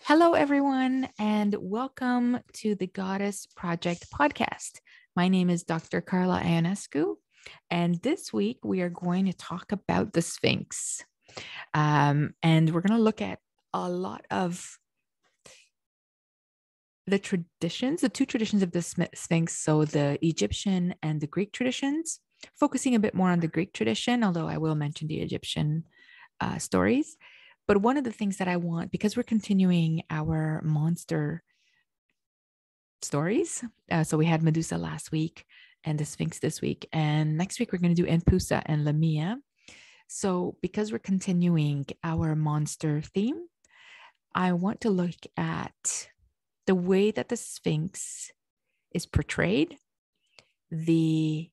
Hello, everyone, and welcome to the Goddess Project podcast. My name is Dr. Carla Ionescu, and this week we are going to talk about the Sphinx. And we're going to look at a lot of the traditions, the two traditions of the Sphinx, so the Egyptian and the Greek traditions, focusing a bit more on the Greek tradition, although I will mention the Egyptian stories. But one of the things that I want, because we're continuing our monster stories, so we had Medusa last week and the Sphinx this week, and next week we're going to do Enpusa and Lamia. So because we're continuing our monster theme, I want to look at the way that the Sphinx is portrayed, the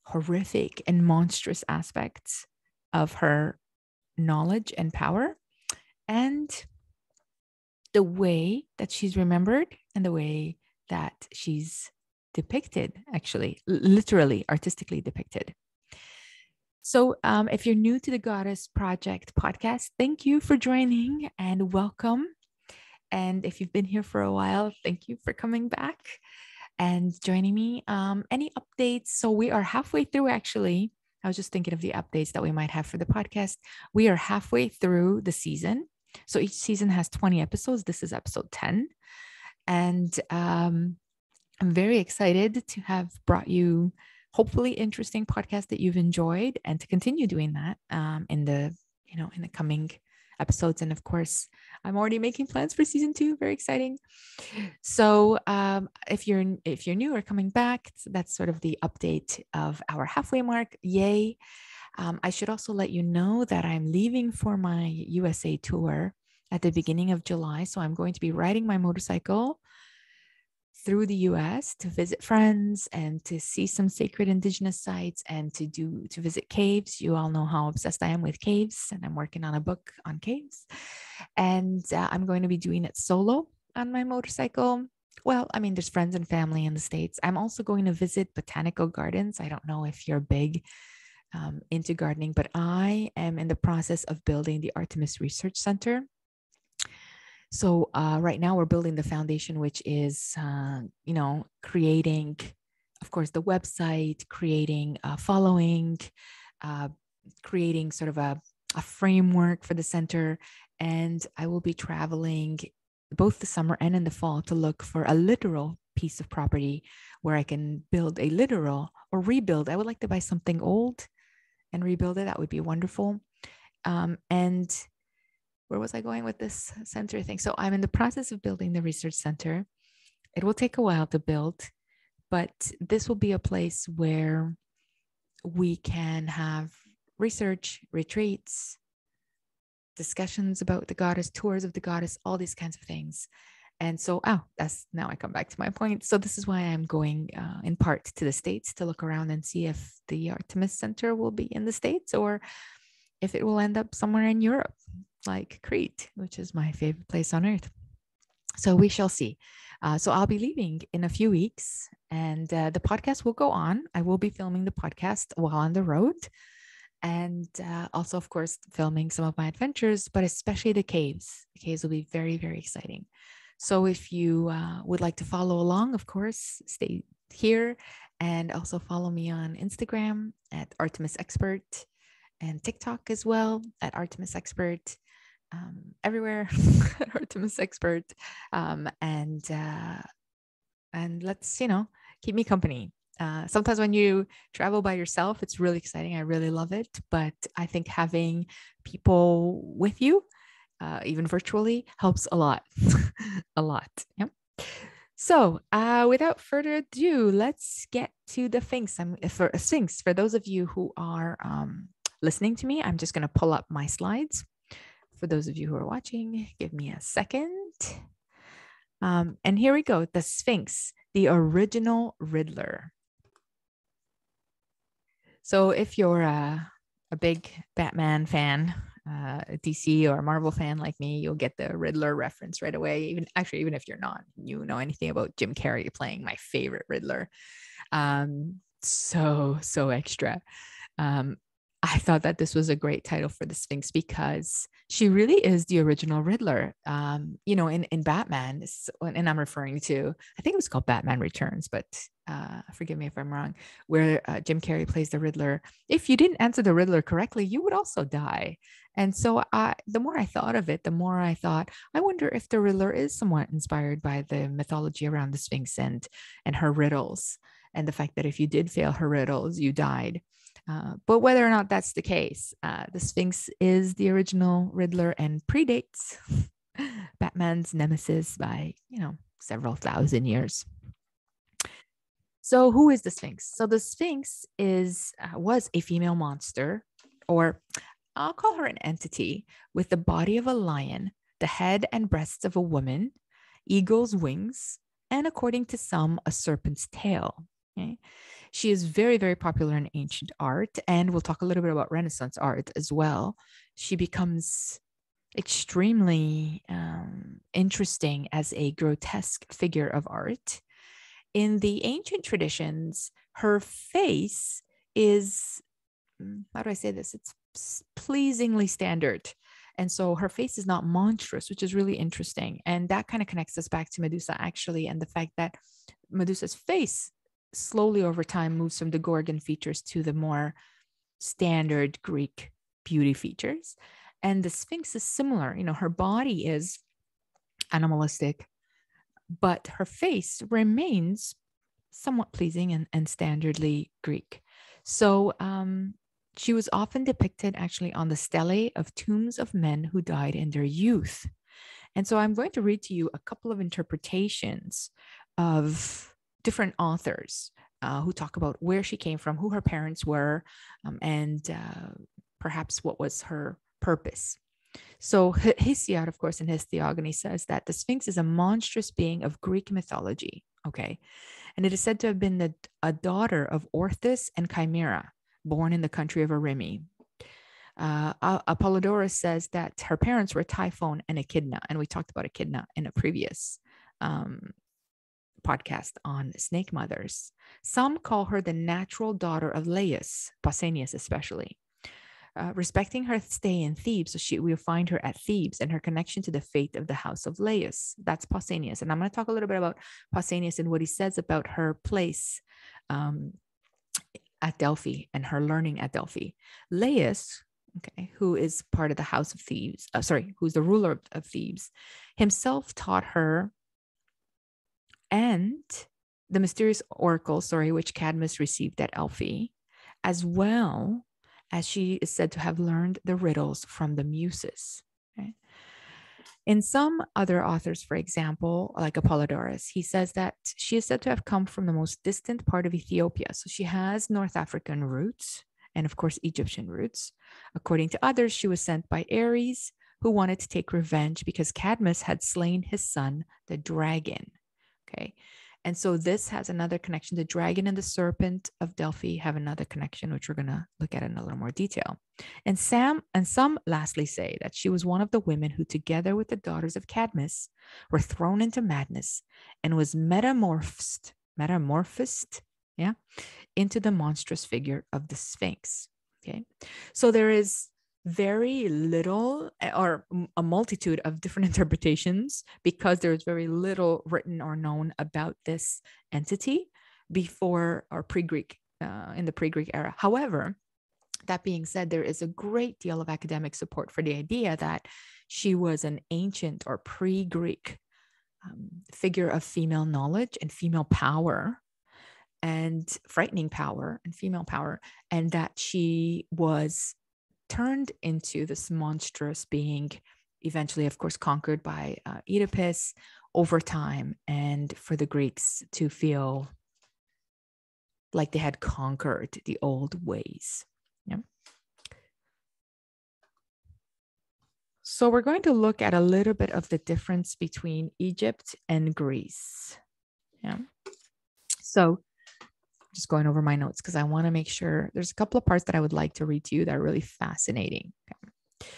horrific and monstrous aspects of her knowledge and power, and the way that she's remembered and the way that she's depicted, actually, literally, artistically depicted. So if you're new to the Goddess Project podcast, thank you for joining and welcome. And if you've been here for a while, thank you for coming back and joining me. Any updates? So we are halfway through, actually. I was just thinking of the updates that we might have for the podcast. We are halfway through the season. So each season has 20 episodes. This is episode 10. And I'm very excited to have brought you hopefully interesting podcast that you've enjoyed and to continue doing that in the coming episodes. And of course, I'm already making plans for season 2. Very exciting. So if you're new or coming back, that's sort of the update of our halfway mark. Yay. I should also let you know that I'm leaving for my USA tour at the beginning of July. So I'm going to be riding my motorcycle through the US to visit friends and to see some sacred indigenous sites and to visit caves. You all know how obsessed I am with caves, and I'm working on a book on caves. And I'm going to be doing it solo on my motorcycle. Well, I mean, there's friends and family in the States. I'm also going to visit botanical gardens. I don't know if you're big into gardening, but I am in the process of building the Artemis Research Center. So right now we're building the foundation, which is, creating, of course, the website, creating a following, creating sort of a framework for the center. And I will be traveling both the summer and in the fall to look for a literal piece of property where I can build a literal or rebuild. I would like to buy something old and rebuild it. That would be wonderful. And where was I going with this center thing? So I'm in the process of building the research center. It will take a while to build, but this will be a place where we can have research, retreats, discussions about the goddess, tours of the goddess, all these kinds of things. And so, now I come back to my point. So this is why I'm going in part to the States to look around and see if the Artemis Center will be in the States or if it will end up somewhere in Europe, like Crete, which is my favorite place on earth. So we shall see. So I'll be leaving in a few weeks and the podcast will go on. I will be filming the podcast while on the road and also, of course, filming some of my adventures, but especially the caves. The caves will be very, very exciting. So if you would like to follow along, of course, stay here and also follow me on Instagram at Artemis Expert and TikTok as well at Artemis Expert, everywhere Artemis Expert, and let's keep me company. Sometimes when you travel by yourself, it's really exciting. I really love it, but I think having people with you, even virtually, helps a lot, a lot. Yep. So without further ado, let's get to the Sphinx. Sphinx. For those of you who are listening to me, I'm just going to pull up my slides. For those of you who are watching, give me a second. And here we go. The Sphinx, the original Riddler. So if you're a big Batman fan, a DC or a Marvel fan like me, you'll get the Riddler reference right away. Even if you're not, you know anything about Jim Carrey playing my favorite Riddler. So extra. I thought that this was a great title for the Sphinx because she really is the original Riddler. In Batman, and I'm referring to, I think it was called Batman Returns, but forgive me if I'm wrong, where Jim Carrey plays the Riddler. If you didn't answer the Riddler correctly, you would also die. And so the more I thought of it, the more I thought, I wonder if the Riddler is somewhat inspired by the mythology around the Sphinx and her riddles, and the fact that if you did fail her riddles, you died. But whether or not that's the case, the Sphinx is the original Riddler and predates Batman's nemesis by, several thousand years. So who is the Sphinx? So the Sphinx was a female monster, or I'll call her an entity, with the body of a lion, the head and breasts of a woman, eagle's wings, and according to some, a serpent's tail. Okay. She is very, very popular in ancient art, and we'll talk a little bit about Renaissance art as well. She becomes extremely interesting as a grotesque figure of art. In the ancient traditions, her face is, how do I say this? It's pleasingly standard. And so her face is not monstrous, which is really interesting. And that kind of connects us back to Medusa, actually, and the fact that Medusa's face slowly over time moves from the Gorgon features to the more standard Greek beauty features. And the Sphinx is similar. Her body is animalistic, but her face remains somewhat pleasing and standardly Greek. So she was often depicted actually on the stelae of tombs of men who died in their youth. And so I'm going to read to you a couple of interpretations of different authors who talk about where she came from, who her parents were, and perhaps what was her purpose. So Hesiod, of course, in his Theogony says that the Sphinx is a monstrous being of Greek mythology, okay? And it is said to have been a daughter of Orthus and Chimera, born in the country of Arimi. Apollodorus says that her parents were Typhon and Echidna, and we talked about Echidna in a previous podcast on snake mothers. Some call her the natural daughter of Laius, Pausanias especially. Respecting her stay in Thebes, so we'll find her at Thebes and her connection to the fate of the house of Laius. That's Pausanias. And I'm going to talk a little bit about Pausanias and what he says about her place at Delphi and her learning at Delphi. Laius, okay, who is part of the house of Thebes, who's the ruler of Thebes, himself taught her and the mysterious oracle, which Cadmus received at Delphi, as well as she is said to have learned the riddles from the Muses. Okay? In some other authors, for example, like Apollodorus, he says that she is said to have come from the most distant part of Ethiopia. So she has North African roots and, of course, Egyptian roots. According to others, she was sent by Ares, who wanted to take revenge because Cadmus had slain his son, the dragon. Okay. And so this has another connection. The dragon and the serpent of Delphi have another connection, which we're going to look at in a little more detail. And some lastly say that she was one of the women who, together with the daughters of Cadmus, were thrown into madness and was metamorphosed, into the monstrous figure of the Sphinx. Okay. So there is very little or a multitude of different interpretations because there's very little written or known about this entity before or pre-Greek, in the pre-Greek era. However, that being said, there is a great deal of academic support for the idea that she was an ancient or pre-Greek figure of female knowledge and female power and frightening power and female power, and that she was turned into this monstrous being, eventually, of course, conquered by Oedipus over time, and for the Greeks to feel like they had conquered the old ways. Yeah. So we're going to look at a little bit of the difference between Egypt and Greece. Yeah. So just going over my notes because I want to make sure there's a couple of parts that I would like to read to you that are really fascinating. Okay.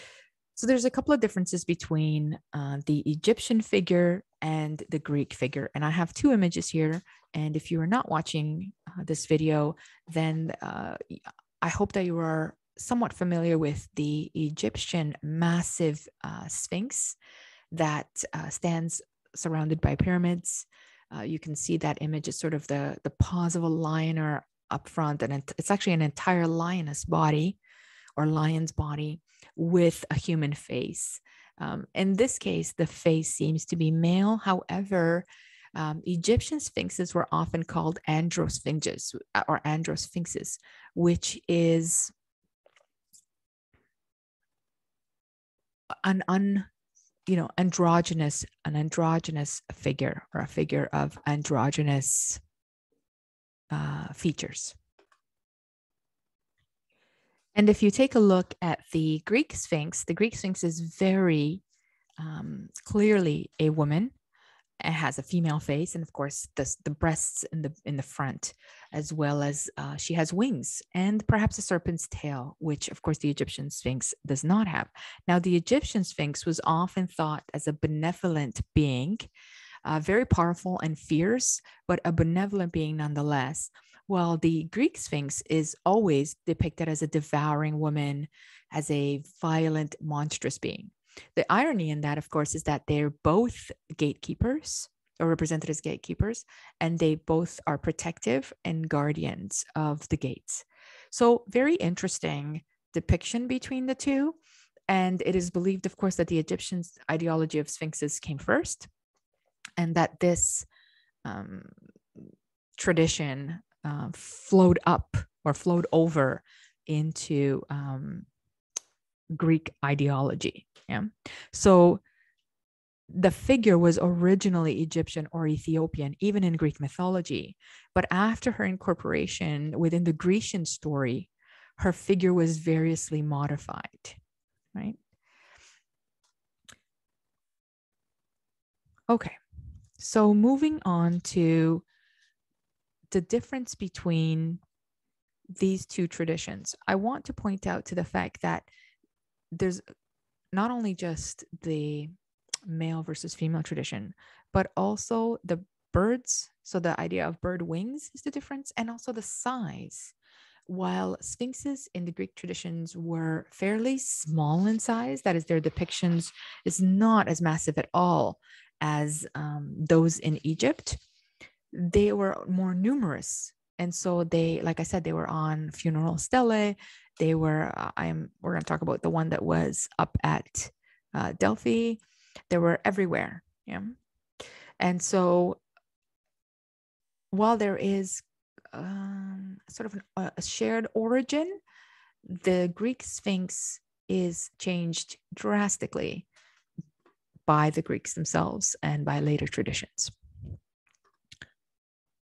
So there's a couple of differences between the Egyptian figure and the Greek figure. And I have two images here. And if you are not watching this video, then I hope that you are somewhat familiar with the Egyptian massive Sphinx that stands surrounded by pyramids. You can see that image is sort of the paws of a lion or up front, and it's actually an entire lioness body or lion's body with a human face. In this case, the face seems to be male. However, Egyptian sphinxes were often called androsphinxes or androsphinxes, which is an androgynous figure, or a figure of androgynous features. And if you take a look at the Greek Sphinx is very clearly a woman. It has a female face, and of course the breasts in the front, as well as she has wings and perhaps a serpent's tail, which of course the Egyptian Sphinx does not have. Now, the Egyptian Sphinx was often thought as a benevolent being, very powerful and fierce, but a benevolent being nonetheless. While the Greek Sphinx is always depicted as a devouring woman, as a violent, monstrous being. The irony in that, of course, is that they're both gatekeepers, or represented as gatekeepers, and they both are protective and guardians of the gates. So very interesting depiction between the two. And it is believed, of course, that the Egyptian ideology of sphinxes came first, and that this tradition flowed up or flowed over into Greek ideology. Yeah. So the figure was originally Egyptian or Ethiopian, even in Greek mythology. But after her incorporation within the Grecian story, her figure was variously modified, right? Okay. So moving on to the difference between these two traditions, I want to point out to the fact that there's not only just the male versus female tradition, but also the birds. So the idea of bird wings is the difference, and also the size. While sphinxes in the Greek traditions were fairly small in size, that is, their depictions is not as massive at all as those in Egypt, they were more numerous. And so they, like I said, they were on funeral stelae. They were, we're going to talk about the one that was up at Delphi. They were everywhere. Yeah. And so while there is sort of a shared origin, the Greek Sphinx is changed drastically by the Greeks themselves and by later traditions.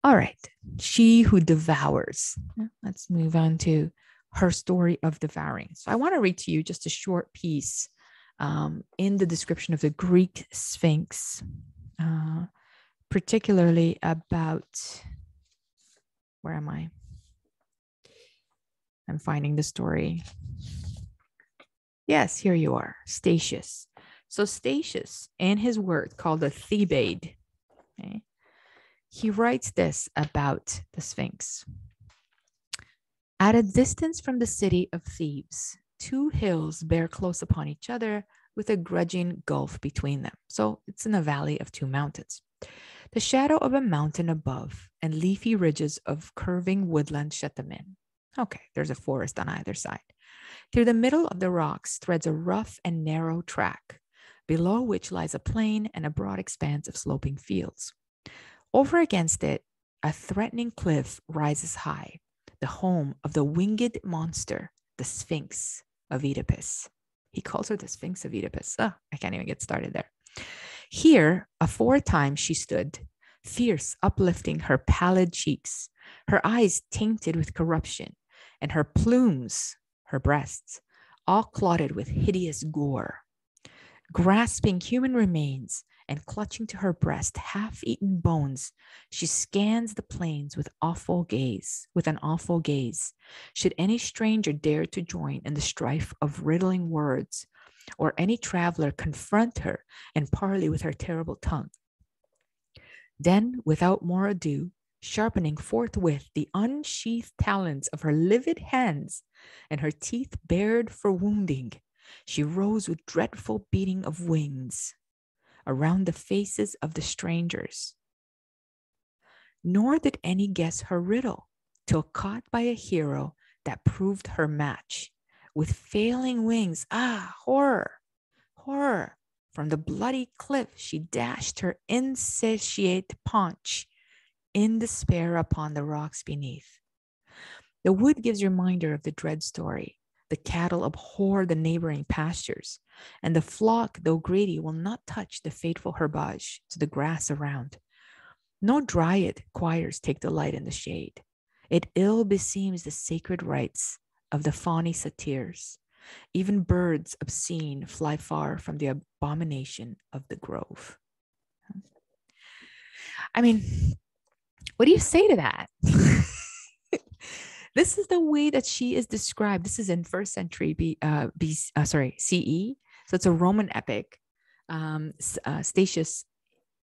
All right, she who devours. Let's move on to her story of devouring. So I want to read to you just a short piece in the description of the Greek Sphinx, particularly about, where am I? I'm finding the story. Yes, here you are, Statius. So Statius, in his work called the Thebaid, okay, he writes this about the Sphinx. At a distance from the city of Thebes, two hills bear close upon each other with a grudging gulf between them. So it's in a valley of two mountains. The shadow of a mountain above and leafy ridges of curving woodland shut them in. Okay, there's a forest on either side. Through the middle of the rocks threads a rough and narrow track, below which lies a plain and a broad expanse of sloping fields. Over against it, a threatening cliff rises high, the home of the winged monster, the Sphinx of Oedipus. He calls her the Sphinx of Oedipus. I can't even get started there. Here, aforetime she stood, fierce, uplifting her pallid cheeks, her eyes tainted with corruption, and her plumes, her breasts, all clotted with hideous gore. Grasping human remains and clutching to her breast half-eaten bones, she scans the plains with an awful gaze. Should any stranger dare to join in the strife of riddling words, or any traveler confront her and parley with her terrible tongue, then, without more ado, sharpening forthwith the unsheathed talons of her livid hands and her teeth bared for wounding. She rose with dreadful beating of wings around the faces of the strangers. Nor did any guess her riddle till caught by a hero that proved her match. With failing wings, horror, horror! From the bloody cliff she dashed her insatiate paunch in despair upon the rocks beneath. The wood gives reminder of the dread story. The cattle abhor the neighboring pastures, and the flock, though greedy, will not touch the fateful herbage to the grass around. No dryad choirs take delight in the shade. It ill beseems the sacred rites of the fawny satyrs. Even birds obscene fly far from the abomination of the grove. I mean, what do you say to that? This is the way that she is described. This is in first century CE. So it's a Roman epic. Statius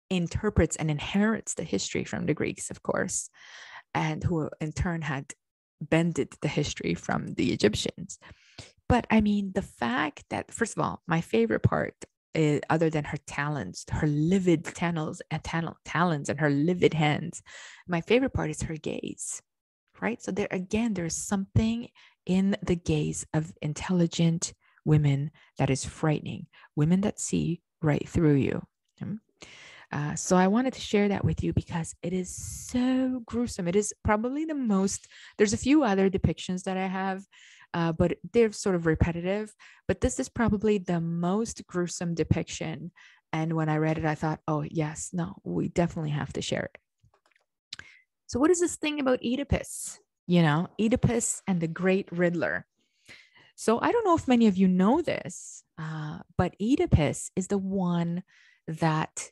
interprets and inherits the history from the Greeks, of course, and who in turn had bended the history from the Egyptians. But I mean, the fact that, first of all, my favorite part is, other than her talons, her livid talons and her livid hands, my favorite part is her gaze, right? So there again, there's something in the gaze of intelligent women that is frightening, women that see right through you. So I wanted to share that with you because it is so gruesome. It is probably the most, there's a few other depictions that I have, but they're sort of repetitive, but this is probably the most gruesome depiction. And when I read it, I thought, oh yes, no, we definitely have to share it. So what is this thing about Oedipus? Oedipus and the great Riddler. So I don't know if many of you know this, but Oedipus is the one that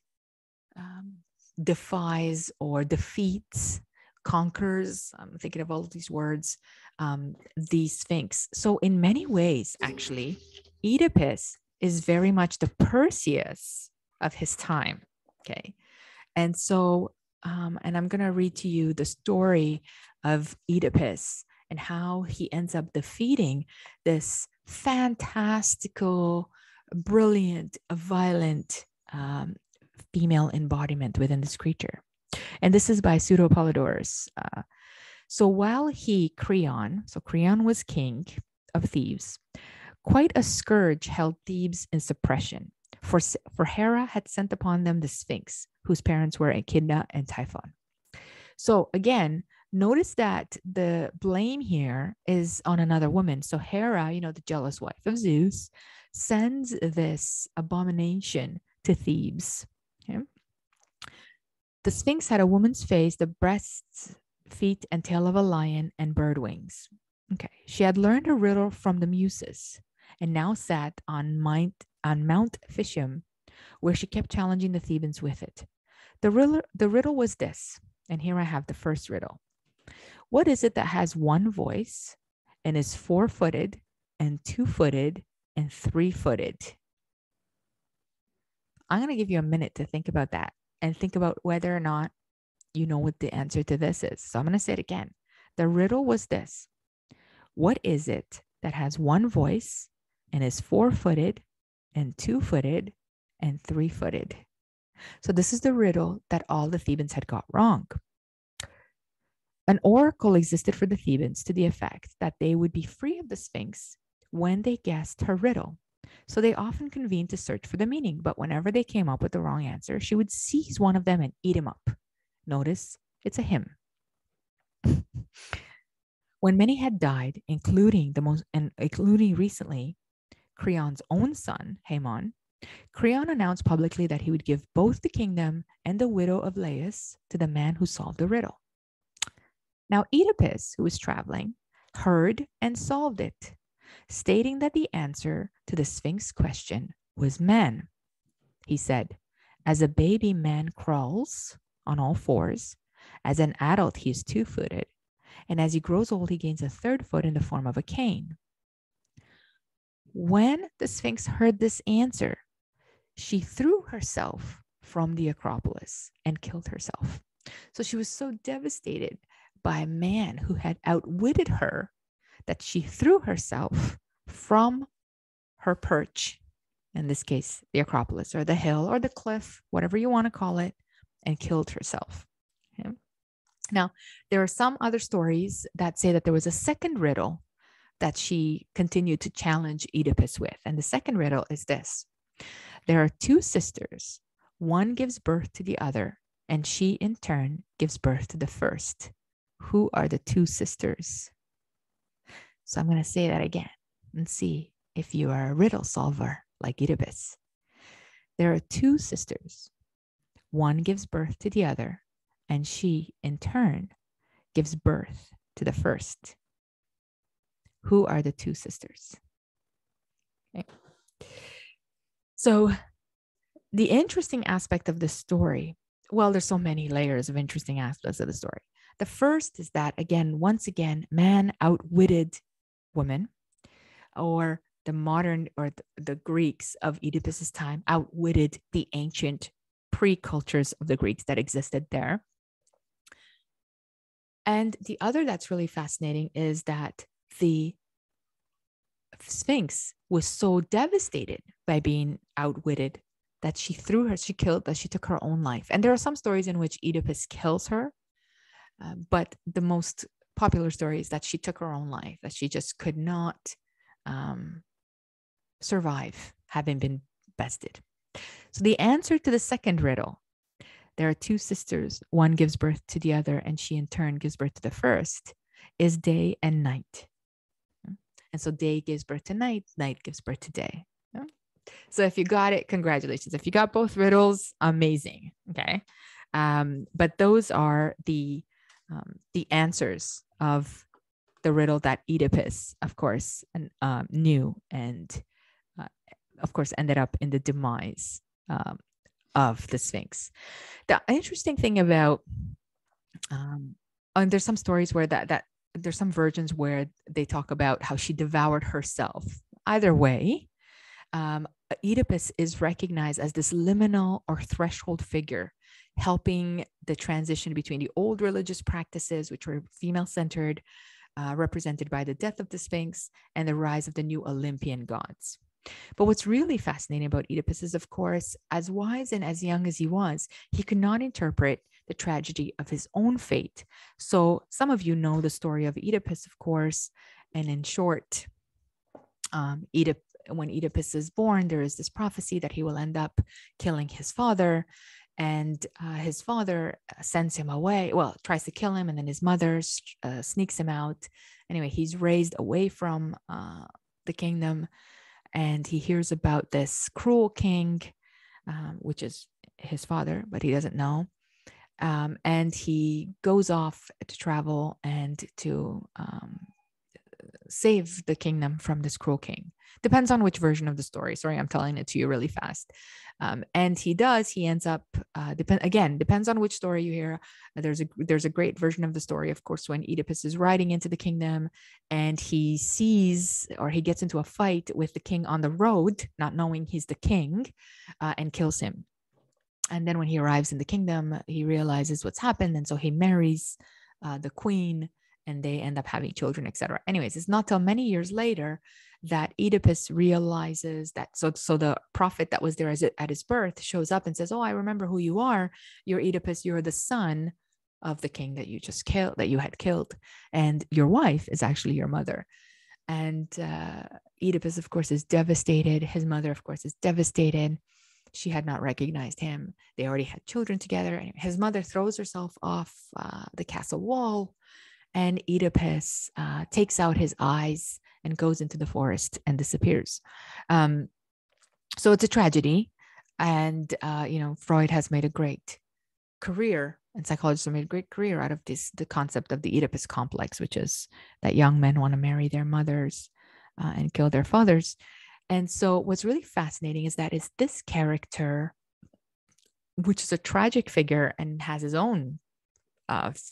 defies or defeats, conquers, I'm thinking of all of these words, the Sphinx. So in many ways, actually, Oedipus is very much the Perseus of his time. Okay. And so, and I'm going to read to you the story of Oedipus and how he ends up defeating this fantastical, brilliant, violent, female embodiment within this creature. And this is by Pseudo-Apollodorus. So while Creon was king of Thebes, quite a scourge held Thebes in suppression, for Hera had sent upon them the Sphinx, whose parents were Echidna and Typhon. So again, notice that the blame here is on another woman. So Hera, the jealous wife of Zeus, sends this abomination to Thebes. Okay. The Sphinx had a woman's face, the breasts, feet, and tail of a lion, and bird wings. Okay. She had learned a riddle from the Muses and now sat on Mount Phisium, where she kept challenging the Thebans with it. The riddle was this, and here I have the first riddle. What is it that has one voice and is 4-footed and 2-footed and 3-footed? I'm going to give you a minute to think about that and think about whether or not you know what the answer to this is. So I'm going to say it again. The riddle was this. What is it that has one voice and is 4-footed and 2-footed and 3-footed? So this is the riddle that all the Thebans had got wrong. An oracle existed for the Thebans to the effect that they would be free of the Sphinx when they guessed her riddle. So they often convened to search for the meaning, but whenever they came up with the wrong answer, she would seize one of them and eat him up. Notice it's a him. When many had died, including recently Creon's own son, Haemon, Creon announced publicly that he would give both the kingdom and the widow of Laius to the man who solved the riddle. Now Oedipus, who was traveling, heard and solved it, stating that the answer to the Sphinx question was man. He said, as a baby, man crawls on all fours. As an adult, he is 2-footed. And as he grows old, he gains a 3rd foot in the form of a cane. When the Sphinx heard this answer, she threw herself from the Acropolis and killed herself. So she was so devastated by a man who had outwitted her that she threw herself from her perch, in this case, the Acropolis or the hill or the cliff, whatever you want to call it, and killed herself. Okay? Now, there are some other stories that say that there was a second riddle that she continued to challenge Oedipus with. And the second riddle is this: there are two sisters. One gives birth to the other, and she in turn gives birth to the first. Who are the two sisters? So I'm going to say that again and see if you are a riddle solver like Oedipus. There are two sisters. One gives birth to the other, and she in turn gives birth to the first. Who are the two sisters? Okay. So the interesting aspect of this story, well, there's so many layers of interesting aspects of the story. The first is that, again, once again, man outwitted woman, or the modern or the Greeks of Oedipus's time outwitted the ancient pre-cultures of the Greeks that existed there. And the other that's really fascinating is that the Sphinx was so devastated by being outwitted that she took her own life. And there are some stories in which Oedipus kills her, but the most popular story is that she took her own life, that she just could not survive having been bested. So the answer to the second riddle, there are two sisters, one gives birth to the other, and she in turn gives birth to the first, is day and night. And so day gives birth to night, night gives birth to day. So if you got it, congratulations. If you got both riddles, amazing. Okay. But those are the answers of the riddle that Oedipus, of course, knew, and of course ended up in the demise of the Sphinx. The interesting thing about, and there's some stories where that there's some versions where they talk about how she devoured herself. Either way, Oedipus is recognized as this liminal or threshold figure, helping the transition between the old religious practices, which were female-centered, represented by the death of the Sphinx, and the rise of the new Olympian gods. But what's really fascinating about Oedipus is, of course, as wise and as young as he was, he could not interpret the tragedy of his own fate. So some of you know the story of Oedipus, of course, and in short, when Oedipus is born, there is this prophecy that he will end up killing his father, and his father sends him away, tries to kill him, and then his mother sneaks him out. Anyway, he's raised away from the kingdom, and he hears about this cruel king, which is his father, but he doesn't know. And he goes off to travel and to save the kingdom from this cruel king. Depends on which version of the story. Sorry, I'm telling it to you really fast. And he ends up, depends on which story you hear. There's a great version of the story, of course, when Oedipus is riding into the kingdom and he gets into a fight with the king on the road, not knowing he's the king, and kills him. And then when he arrives in the kingdom, he realizes what's happened. And so he marries the queen, and they end up having children, etc. Anyways, it's not till many years later that Oedipus realizes that, so the prophet that was there at his birth shows up and says, "Oh, I remember who you are. You're Oedipus. You're the son of the king that you just killed, that you had killed. And your wife is actually your mother." And Oedipus, of course, is devastated. His mother, of course, is devastated. She had not recognized him. They already had children together. And his mother throws herself off the castle wall, and Oedipus takes out his eyes and goes into the forest and disappears. So it's a tragedy. And, Freud has made a great career, and psychologists have made a great career out of the concept of the Oedipus complex, which is that young men want to marry their mothers and kill their fathers. And so what's really fascinating is that it's this character, which is a tragic figure and has his own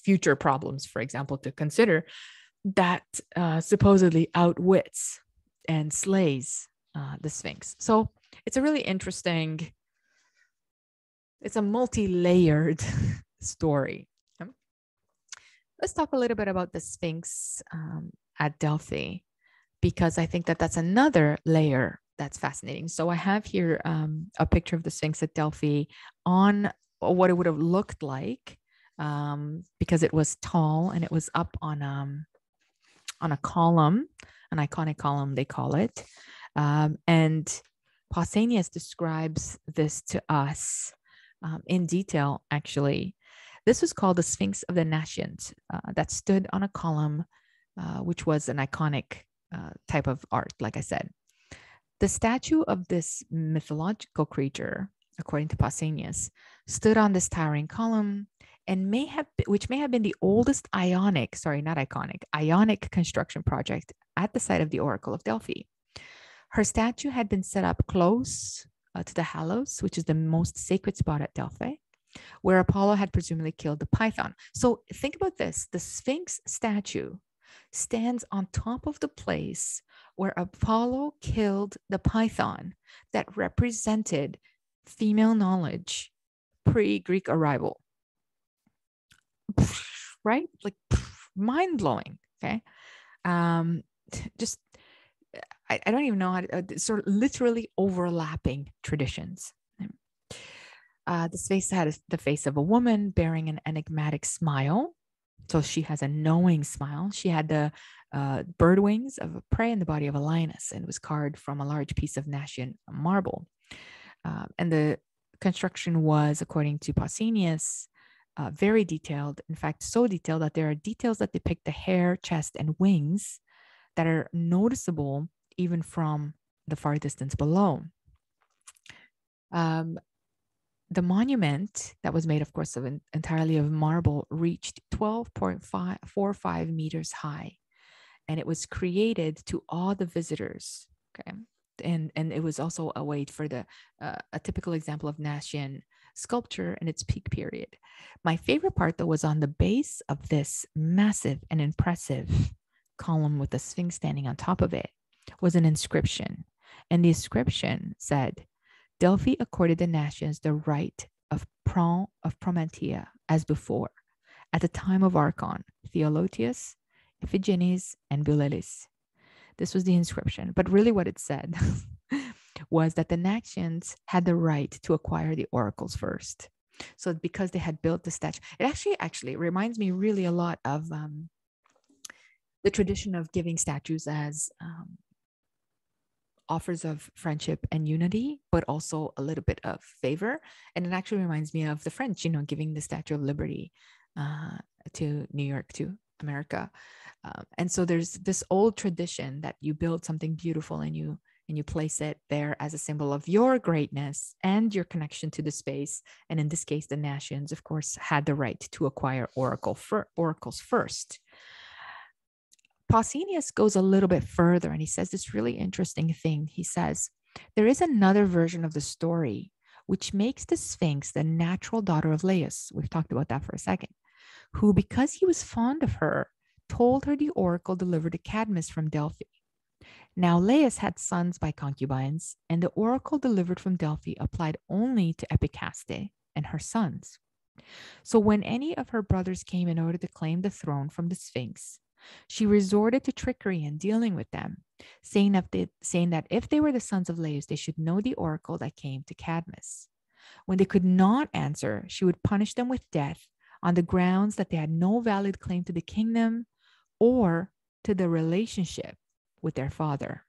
future problems, for example, to consider, that supposedly outwits and slays the Sphinx. So it's a really interesting, it's a multi-layered story. Let's talk a little bit about the Sphinx at Delphi, because I think that that's another layer that's fascinating. So I have here a picture of the Sphinx at Delphi on what it would have looked like, because it was tall and it was up on a column, an iconic column, they call it. And Pausanias describes this to us in detail, actually. This was called the Sphinx of the Nations, that stood on a column, which was an iconic type of art, like I said. The statue of this mythological creature, according to Pausanias, stood on this towering column and which may have been the oldest ionic construction project at the site of the Oracle of Delphi. Her statue had been set up close to the Halos, which is the most sacred spot at Delphi, where Apollo had presumably killed the python. So think about this. The Sphinx statue stands on top of the place where Apollo killed the python that represented female knowledge pre-Greek arrival. Right? Like mind-blowing. Okay. Just, I don't even know how to, sort of literally overlapping traditions. The Sphinx had the face of a woman bearing an enigmatic smile. So she has a knowing smile. She had the bird wings of a prey and the body of a lioness, and was carved from a large piece of Nassian marble. And the construction was, according to Pausanias, very detailed. In fact, so detailed that there are details that depict the hair, chest, and wings that are noticeable even from the far distance below. The monument, that was made, of course, entirely of marble, reached 12.45 meters high, and it was created to awe the visitors. Okay, and it was also a way for a typical example of Nassian sculpture in its peak period. My favorite part, though, was on the base of this massive and impressive column with the Sphinx standing on top of it, was an inscription, and the inscription said, "Delphi accorded the Nassians the right of Prometia as before, at the time of Archon, Theolotius, Iphigenies, and Bulelis." This was the inscription. But really what it said was that the Naxians had the right to acquire the oracles first. So because they had built the statue, it actually reminds me really a lot of the tradition of giving statues as offers of friendship and unity, but also a little bit of favor. And it actually reminds me of the French, giving the Statue of Liberty to New York, to America. And so there's this old tradition that you build something beautiful and you place it there as a symbol of your greatness and your connection to the space. And in this case, the Nassians, of course, had the right to acquire oracles first. Pausanias goes a little bit further, and he says this really interesting thing. He says, there is another version of the story which makes the Sphinx the natural daughter of Laius. We've talked about that for a second, who, because he was fond of her, told her the oracle delivered to Cadmus from Delphi. Now Laius had sons by concubines, and the oracle delivered from Delphi applied only to Epicaste and her sons. So when any of her brothers came in order to claim the throne from the Sphinx, she resorted to trickery in dealing with them, saying that if they were the sons of Laius, they should know the oracle that came to Cadmus. When they could not answer, she would punish them with death on the grounds that they had no valid claim to the kingdom or to the relationship with their father.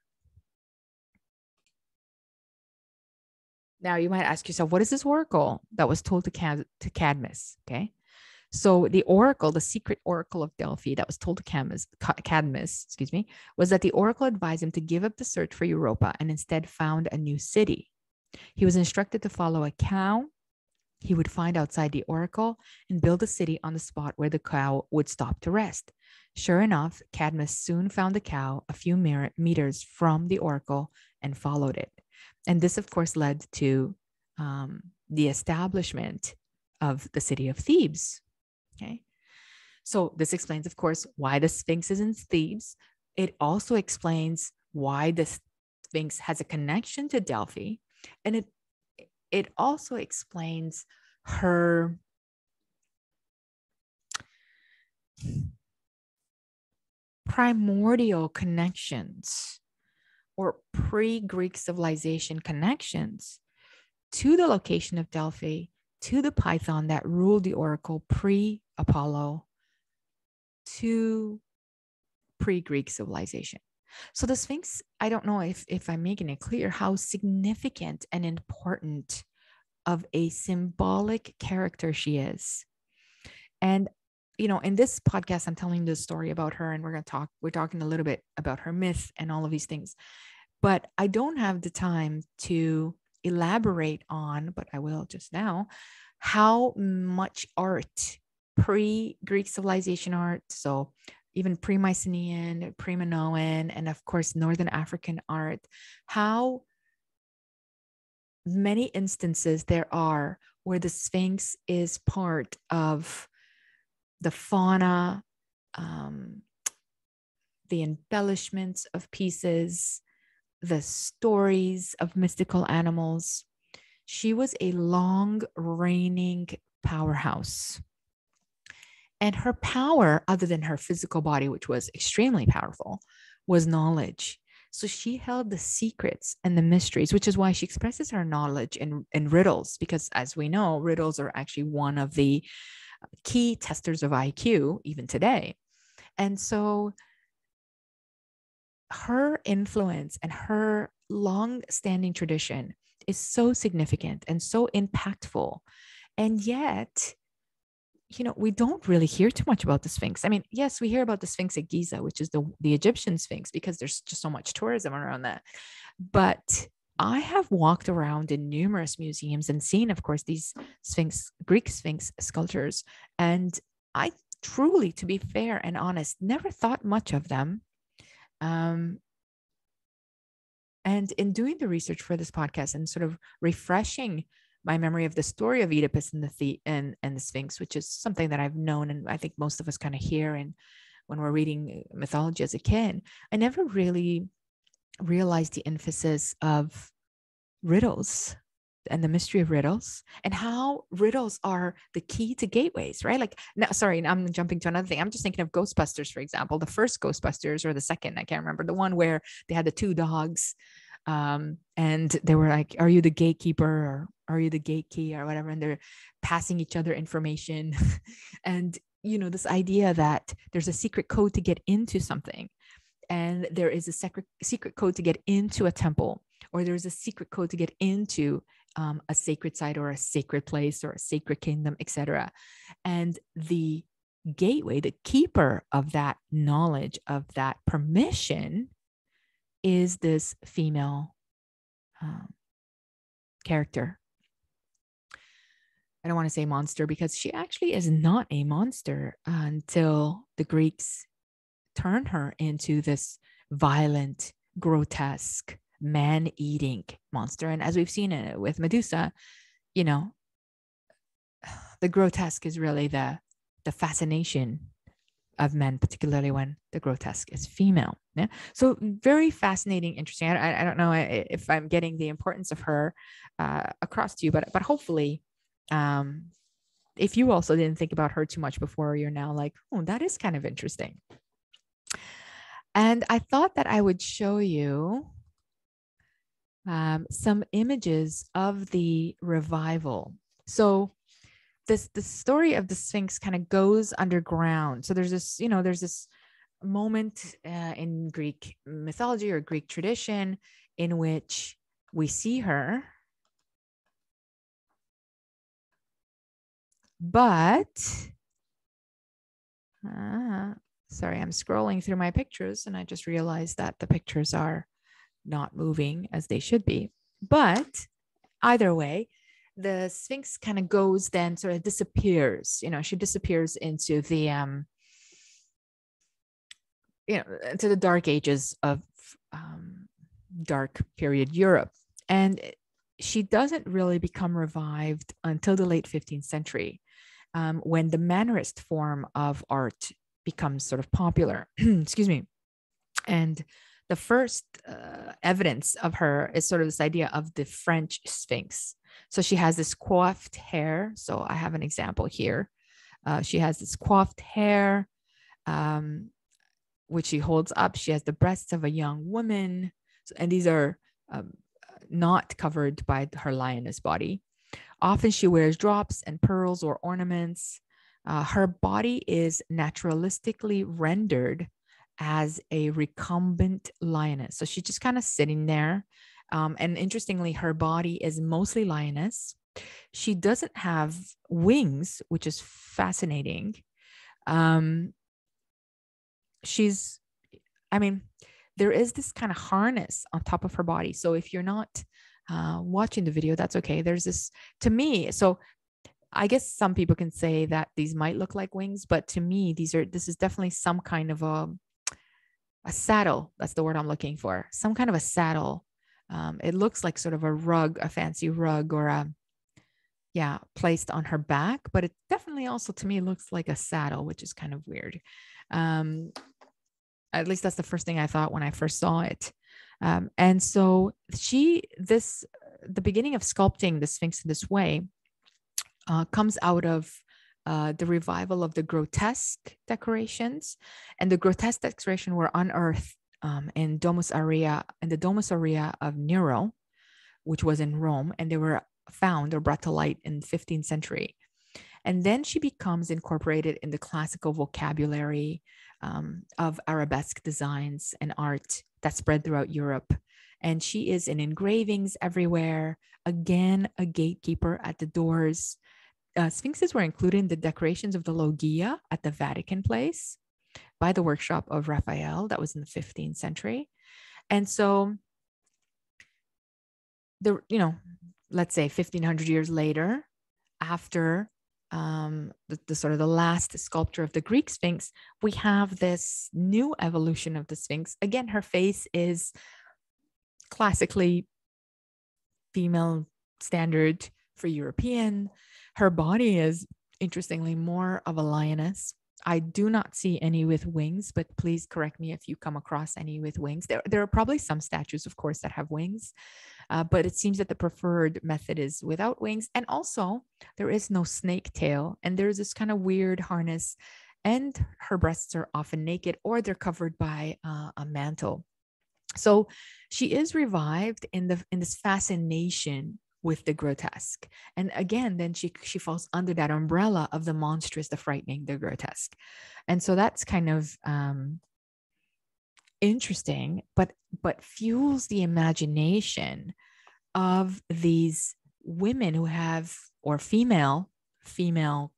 Now you might ask yourself, what is this oracle that was told to Cadmus? Okay. So the oracle, the secret oracle of Delphi that was told to Cadmus, was that the oracle advised him to give up the search for Europa and instead found a new city. He was instructed to follow a cow he would find outside the oracle and build a city on the spot where the cow would stop to rest. Sure enough, Cadmus soon found the cow a few meters from the oracle and followed it. And this, of course, led to the establishment of the city of Thebes. Okay, so this explains, of course, why the Sphinx is in Thebes. It also explains why the Sphinx has a connection to Delphi, and it also explains her primordial connections or pre-Greek civilization connections to the location of Delphi, to the python that ruled the oracle pre-Apollo, to pre-Greek civilization. So the Sphinx, I don't know if I'm making it clear how significant and important of a symbolic character she is. And, in this podcast, I'm telling the story about her, and we're talking a little bit about her myth and all of these things. But I don't have the time to elaborate on, but I will just now, how much art, pre-Greek civilization art, so even pre-Mycenaean, pre-Minoan, and of course, Northern African art, how many instances there are where the Sphinx is part of the fauna, the embellishments of pieces, the stories of mystical animals. She was a long reigning powerhouse. And her power, other than her physical body, which was extremely powerful, was knowledge. So she held the secrets and the mysteries, which is why she expresses her knowledge in riddles, because as we know, riddles are actually one of the key testers of IQ, even today. And so her influence and her long-standing tradition is so significant and so impactful. And yet, we don't really hear too much about the Sphinx. I mean, yes, we hear about the Sphinx at Giza, which is the Egyptian Sphinx, because there's just so much tourism around that. But I have walked around in numerous museums and seen, of course, these Greek Sphinx sculptures. And I truly, to be fair and honest, never thought much of them. And in doing the research for this podcast and sort of refreshing my memory of the story of Oedipus and the Sphinx, which is something that I've known, and I think most of us kind of hear and when we're reading mythology as a kid, I never really realized the emphasis of riddles and the mystery of riddles and how riddles are the key to gateways, right? Like, no, sorry, I'm jumping to another thing. I'm just thinking of Ghostbusters, for example, the first Ghostbusters or the second, I can't remember, the one where they had the two dogs and they were like, are you the gatekeeper or are you the gate key or whatever? And they're passing each other information. And, this idea that there's a secret code to get into something. And there is a secret code to get into a temple, or there's a secret code to get into a sacred site or a sacred place or a sacred kingdom, etc. And the gateway, the keeper of that knowledge, of that permission, is this female character. I don't want to say monster because she actually is not a monster until the Greeks turn her into this violent, grotesque, man-eating monster. And as we've seen it with Medusa, the grotesque is really the fascination of men, particularly when the grotesque is female. Yeah. So very fascinating, interesting. I don't know if I'm getting the importance of her across to you, but hopefully, if you also didn't think about her too much before, you're now like, oh, that is kind of interesting. And I thought that I would show you some images of the revival. So the story of the Sphinx kind of goes underground. So there's this moment in Greek mythology or Greek tradition in which we see her, but sorry, I'm scrolling through my pictures and I just realized that the pictures are not moving as they should be. But either way, the Sphinx kind of goes, then sort of disappears. She disappears into the into the dark ages of dark period Europe. And she doesn't really become revived until the late 15th century, when the Mannerist form of art becomes sort of popular. Excuse me. And the first evidence of her is sort of this idea of the French Sphinx. So she has this coiffed hair. So I have an example here. She has this coiffed hair. which she holds up. She has the breasts of a young woman. And these are not covered by her lioness body. Often she wears drops and pearls or ornaments. Her body is naturalistically rendered as a recumbent lioness. So she's just kind of sitting there. And interestingly, her body is mostly lioness. She doesn't have wings, which is fascinating. There is this kind of harness on top of her body. So if you're not watching the video, that's okay. There's this, to me, so I guess some people can say that these might look like wings, but to me, this is definitely some kind of a saddle. That's the word I'm looking for. Some kind of a saddle. It looks like sort of a rug, a fancy rug, or placed on her back, but it definitely also to me looks like a saddle, which is kind of weird. At least that's the first thing I thought when I first saw it. And so the beginning of sculpting the Sphinx in this way comes out of the revival of the grotesque decorations. And the grotesque decoration were unearthed in the Domus Aurea of Nero, which was in Rome, and they were found or brought to light in the 15th century. And then she becomes incorporated in the classical vocabulary of arabesque designs and art that spread throughout Europe. And she is in engravings everywhere. Again, a gatekeeper at the doors. Sphinxes were included in the decorations of the Loggia at the Vatican place by the workshop of Raphael. That was in the 15th century. And so let's say 1500 years later, after the sort of the last sculpture of the Greek Sphinx, we have this new evolution of the Sphinx. Again, her face is classically female standard for European. Her body is, interestingly, more of a lioness. I do not see any with wings, but please correct me if you come across any with wings. There are probably some statues, of course, that have wings, but it seems that the preferred method is without wings. And also, there is no snake tail, and there's this kind of weird harness, and her breasts are often naked or they're covered by a mantle. So she is revived in this fascination with the grotesque. And again, then she falls under that umbrella of the monstrous, the frightening, the grotesque. And so that's kind of interesting, but fuels the imagination of these women who have, or female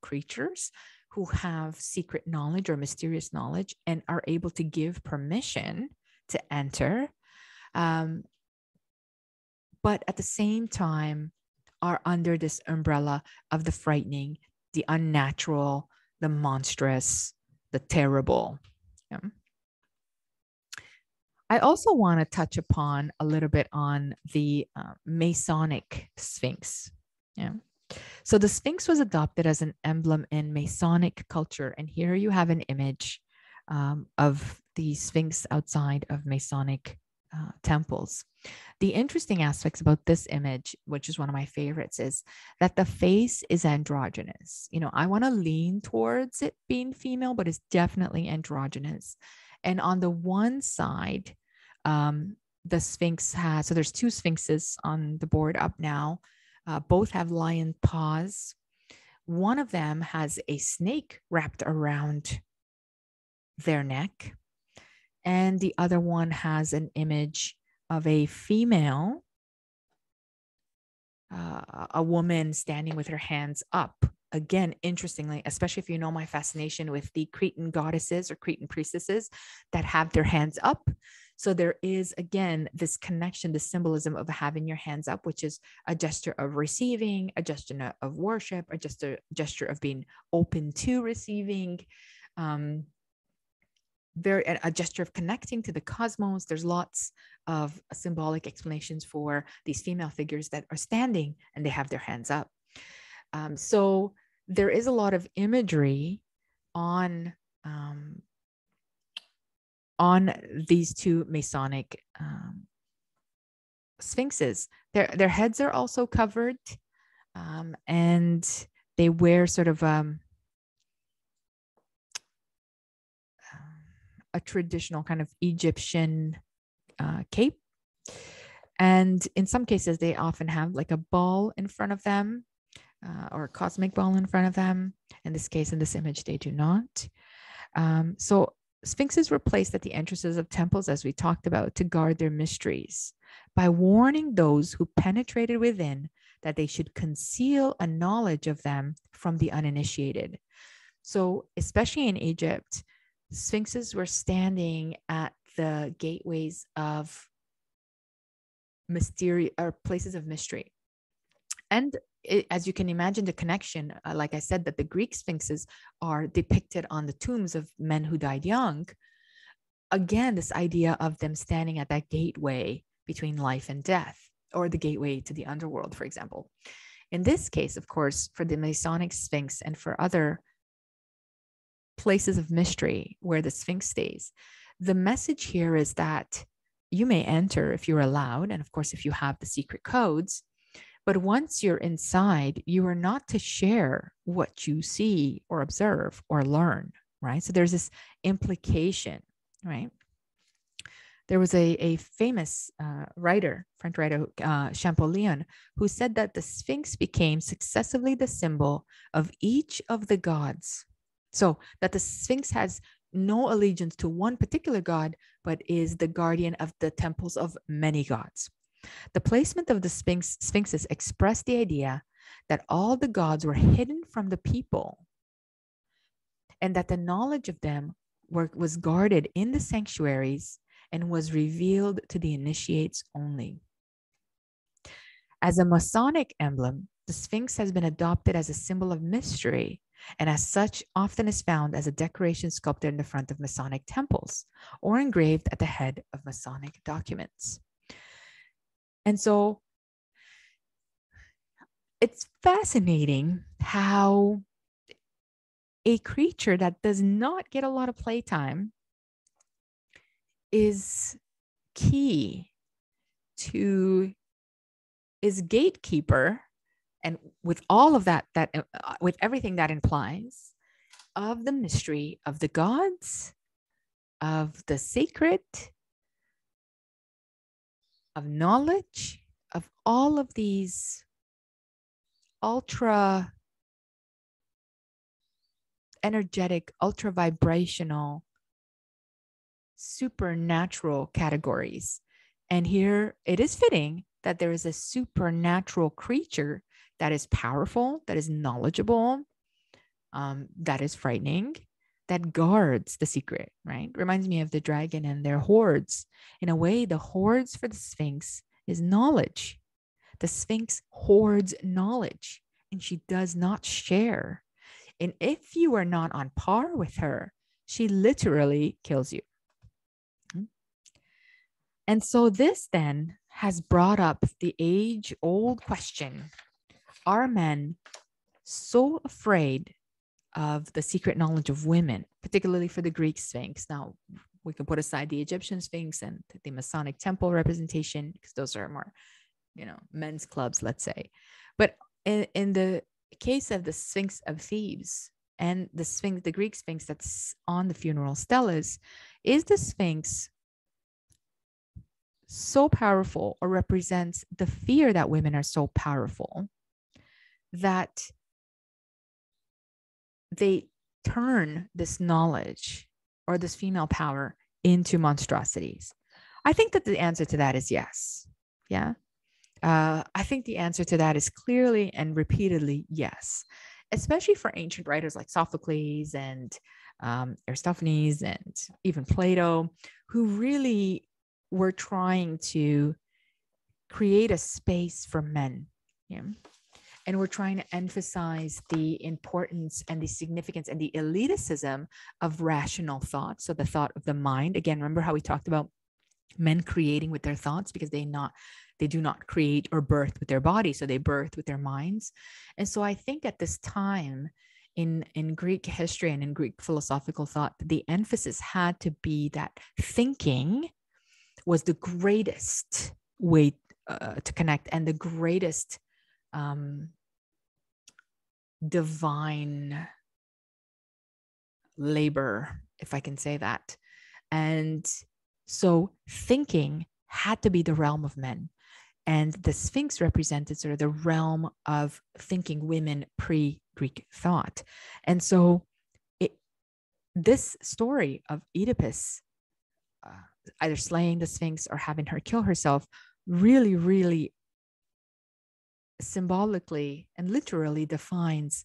creatures who have secret knowledge or mysterious knowledge and are able to give permission to enter. But at the same time are under this umbrella of the frightening, the unnatural, the monstrous, the terrible. Yeah. I also want to touch upon a little bit on the Masonic Sphinx. Yeah. So the Sphinx was adopted as an emblem in Masonic culture. And here you have an image of the Sphinx outside of Masonic temples. The interesting aspects about this image, which is one of my favorites, is that the face is androgynous. I want to lean towards it being female, but it's definitely androgynous. And on the one side, the Sphinx has, so there's two Sphinxes on the board up now. Both have lion paws. One of them has a snake wrapped around their neck. And the other one has an image of a female, a woman standing with her hands up. Again, interestingly, especially if you know my fascination with the Cretan goddesses or Cretan priestesses that have their hands up. So there is, again, this connection, the symbolism of having your hands up, which is a gesture of receiving, a gesture of worship, a gesture of being open to receiving, a gesture of connecting to the cosmos. There's lots of symbolic explanations for these female figures that are standing and they have their hands up. So there is a lot of imagery on these two Masonic sphinxes. Their heads are also covered, and they wear sort of a a traditional kind of Egyptian cape. And in some cases, they often have like a ball in front of them, or a cosmic ball in front of them. In this case, in this image, they do not. So sphinxes were placed at the entrances of temples, as we talked about, to guard their mysteries by warning those who penetrated within that they should conceal a knowledge of them from the uninitiated. So especially in Egypt, sphinxes were standing at the gateways of mystery, or places of mystery. And as you can imagine, the connection, like I said, that the Greek sphinxes are depicted on the tombs of men who died young. Again, this idea of them standing at that gateway between life and death, or the gateway to the underworld, for example. In this case, of course, for the Masonic Sphinx and for other places of mystery where the Sphinx stays, the message here is that you may enter if you're allowed, and of course, if you have the secret codes. But once you're inside, you are not to share what you see or observe or learn, right? So there's this implication, right? There was a famous writer, French writer, Champollion, who said that the Sphinx became successively the symbol of each of the gods. So that the Sphinx has no allegiance to one particular god, but is the guardian of the temples of many gods. The placement of the sphinxes expressed the idea that all the gods were hidden from the people, and that the knowledge of them was guarded in the sanctuaries and was revealed to the initiates only. As a Masonic emblem, the Sphinx has been adopted as a symbol of mystery, and as such often is found as a decoration sculpted in the front of Masonic temples or engraved at the head of Masonic documents. And so it's fascinating how a creature that does not get a lot of playtime is key to, is gatekeeper, and with all of that with everything that implies, of the mystery of the gods, of the sacred, of knowledge, of all of these ultra energetic, ultra vibrational, supernatural categories. And here it is fitting that there is a supernatural creature that is powerful, that is knowledgeable, that is frightening, that guards the secret, right? Reminds me of the dragon and their hordes. In a way, the hordes for the Sphinx is knowledge. The Sphinx hoards knowledge, and she does not share. And if you are not on par with her, she literally kills you. And so this then has brought up the age-old question: are men so afraid of the secret knowledge of women, particularly for the Greek Sphinx? Now, we can put aside the Egyptian Sphinx and the Masonic temple representation, because those are more, men's clubs, let's say. But in the case of the Sphinx of Thebes and the Sphinx, the Greek Sphinx that's on the funeral stelas, is the Sphinx so powerful, or represents the fear that women are so powerful that they turn this knowledge or this female power into monstrosities? I think that the answer to that is yes. Yeah. I think the answer to that is clearly and repeatedly yes, especially for ancient writers like Sophocles and Aristophanes and even Plato, who really were trying to create a space for men. Yeah. And we're trying to emphasize the importance and the significance and the eliticism of rational thought. So the thought of the mind. Again, remember how we talked about men creating with their thoughts, because they do not create or birth with their body. So they birth with their minds. And so I think at this time in Greek history and in Greek philosophical thought, the emphasis had to be that thinking was the greatest way to connect, and the greatest divine labor, if I can say that, And so thinking had to be the realm of men. And the Sphinx represented sort of the realm of thinking women pre-Greek thought. And so this story of Oedipus either slaying the Sphinx or having her kill herself really, really symbolically and literally defines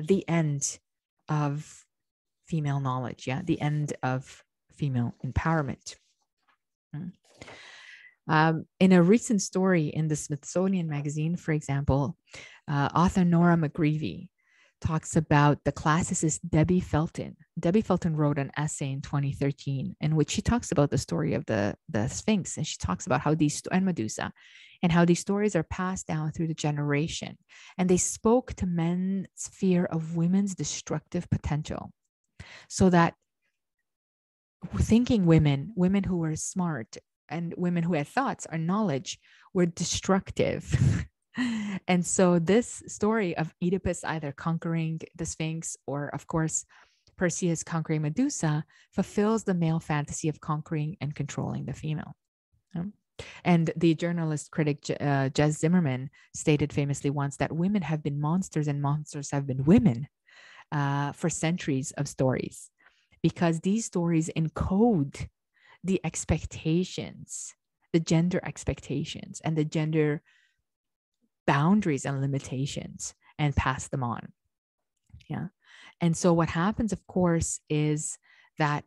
the end of female knowledge, the end of female empowerment. In a recent story in the Smithsonian magazine, for example, author Nora McGreevy talks about the classicist Debbie Felton. Debbie Felton wrote an essay in 2013 in which she talks about the story of the Sphinx, and she talks about how and Medusa, and how these stories are passed down through the generation. And they spoke to men's fear of women's destructive potential, so that thinking women who were smart and women who had thoughts or knowledge were destructive. And so this story of Oedipus either conquering the Sphinx or, of course, Perseus conquering Medusa fulfills the male fantasy of conquering and controlling the female. And the journalist critic Jez Zimmerman stated famously once that women have been monsters and monsters have been women for centuries of stories, because these stories encode the expectations, the gender expectations, and the gender boundaries and limitations, and pass them on. And so what happens, of course, is that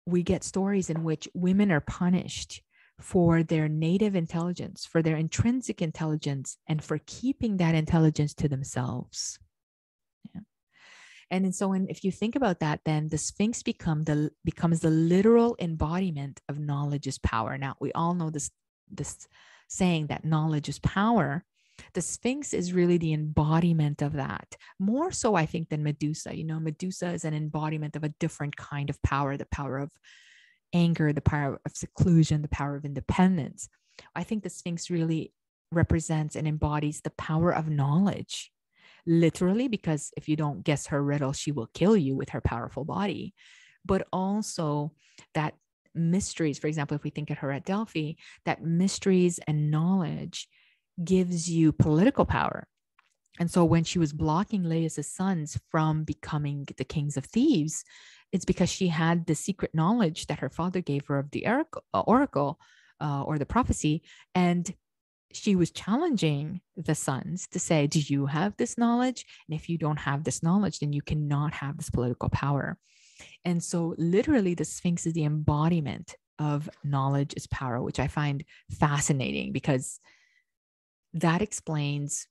we get stories in which women are punished for their native intelligence, for their intrinsic intelligence, and for keeping that intelligence to themselves. And so if you think about that, then the Sphinx becomes the literal embodiment of knowledge is power. Now, we all know this saying that knowledge is power. The Sphinx is really the embodiment of that, more so, I think, than Medusa. Medusa is an embodiment of a different kind of power, the power of anger, the power of seclusion, the power of independence. I think the Sphinx really represents and embodies the power of knowledge, literally, because if you don't guess her riddle, she will kill you with her powerful body. But also that mysteries, for example, if we think of her at Delphi, that mysteries and knowledge gives you political power. And so when she was blocking Laius' sons from becoming the kings of Thebes, it's because she had the secret knowledge that her father gave her of the oracle or the prophecy. And she was challenging the sons to say, do you have this knowledge? And if you don't have this knowledge, then you cannot have this political power. And so literally the Sphinx is the embodiment of knowledge is power, which I find fascinating, because that explains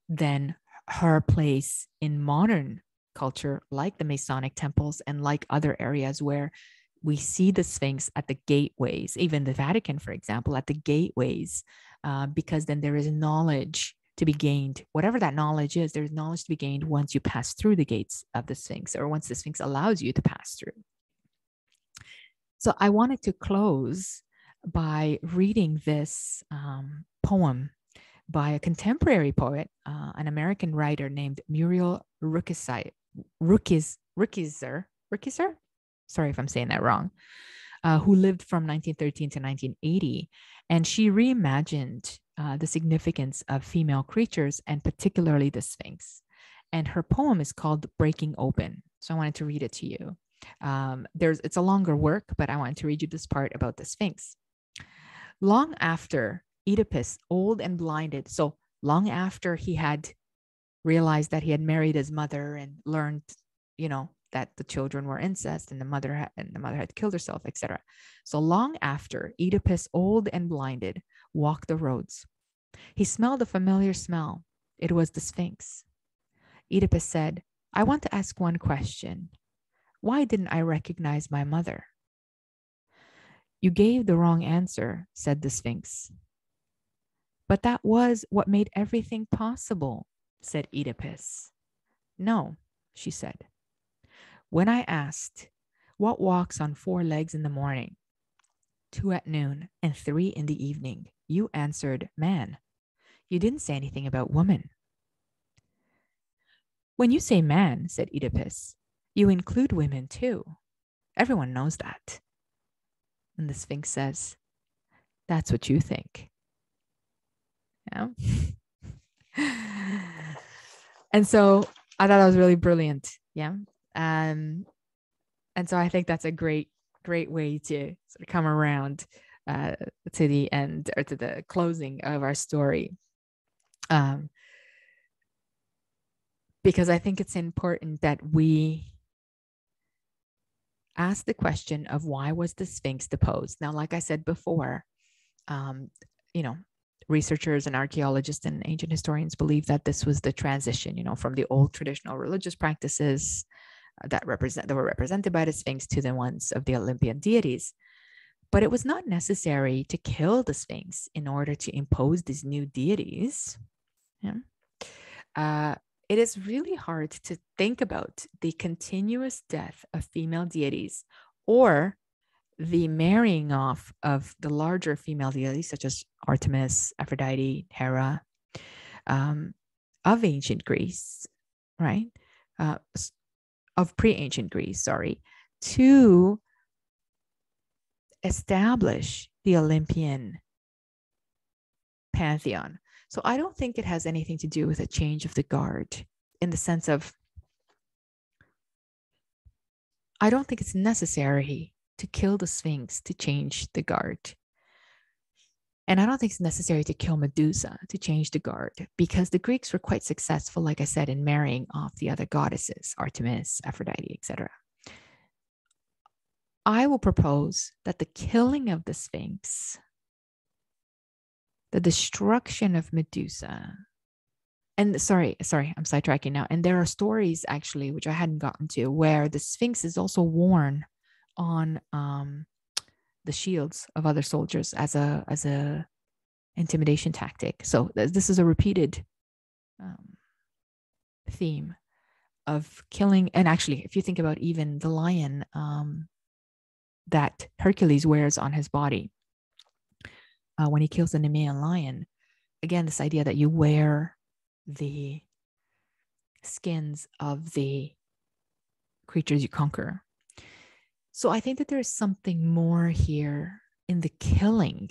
then her place in modern culture, like the Masonic temples and like other areas where we see the Sphinx at the gateways, even the Vatican, for example, at the gateways, because then there is knowledge to be gained. Whatever that knowledge is, there's knowledge to be gained once you pass through the gates of the Sphinx, or once the Sphinx allows you to pass through. So I wanted to close by reading this poem by a contemporary poet, an American writer named Muriel Rukeyser. Sorry if I'm saying that wrong. Who lived from 1913 to 1980. And she reimagined the significance of female creatures, and particularly the Sphinx. And her poem is called Breaking Open. So I wanted to read it to you. It's a longer work, but I wanted to read you this part about the Sphinx. Long after Oedipus, old and blinded, so long after he had realized that he had married his mother and learned, that the children were incest and the mother had killed herself, etc. So long after Oedipus, old and blinded, walked the roads, he smelled a familiar smell. It was the Sphinx. Oedipus said, I want to ask one question. Why didn't I recognize my mother? You gave the wrong answer, said the Sphinx. But that was what made everything possible, said Oedipus. No, she said. When I asked, what walks on 4 legs in the morning, 2 at noon, and 3 in the evening, you answered man. You didn't say anything about woman. When you say man, said Oedipus, you include women too. Everyone knows that. And the Sphinx says, that's what you think. Yeah. And so I thought that was really brilliant. Yeah. And so I think that's a great way to sort of come around to the end, or to the closing of our story. Because I think it's important that we ask the question of, why was the Sphinx deposed? Now, like I said before, researchers and archaeologists and ancient historians believe that this was the transition, from the old traditional religious practices that were represented by the Sphinx to the ones of the Olympian deities. But it was not necessary to kill the Sphinx in order to impose these new deities. Yeah. It is really hard to think about the continuous death of female deities, or the marrying off of the larger female deities, such as Artemis, Aphrodite, Hera, of ancient Greece, right? Of pre-ancient Greece, sorry, to establish the Olympian pantheon. So I don't think it has anything to do with a change of the guard, in the sense of, I don't think it's necessary to kill the Sphinx to change the guard. And I don't think it's necessary to kill Medusa to change the guard, because the Greeks were quite successful, like I said, in marrying off the other goddesses, Artemis, Aphrodite, etc. I will propose that the killing of the Sphinx, the destruction of Medusa, and sorry, I'm sidetracking now. And there are stories, actually, which I hadn't gotten to, where the Sphinx is also worn on the shields of other soldiers as a intimidation tactic. So this is a repeated theme of killing. And actually, if you think about even the lion that Hercules wears on his body when he kills the Nemean lion, again, this idea that you wear the skins of the creatures you conquer. So I think that there is something more here in the killing,